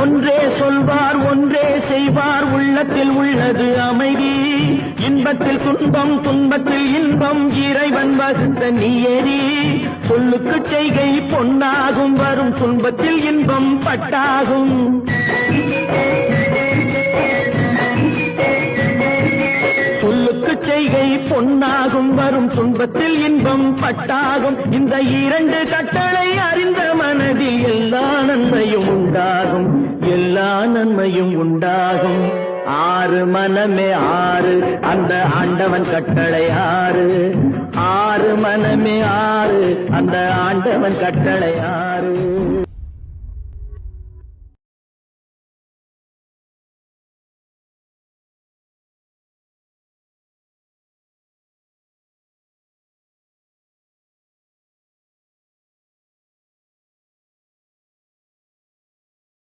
ஒன்றே சொல்வார் ஒன்றே செய்வார் உள்ளத்தில் உள்ளது அமைதி இன்பத்தில் துன்பம் துன்பத்தில் இன்பம் இறைவன் வகுத்த நியதி சொல்லுக்கு செய்கை பொன்னாகும் வரும் துன்பத்தில் இன்பம் பட்டாகும் சொல்லுக்கு செய்கை பொன்னாகும் வரும் துன்பத்தில் இன்பம் பட்டாகும் இந்த இரண்டு கட்டளை அறிந்த மனதில் எல்லா நன்மையும் உண்டாகும் எல்லா நன்மையும் உண்டாகும் ஆறு மனமே ஆறு அந்த ஆண்டவன் கட்டளை ஆறு ஆறு மனமே ஆறு அந்த ஆண்டவன் கட்டளை ஆறு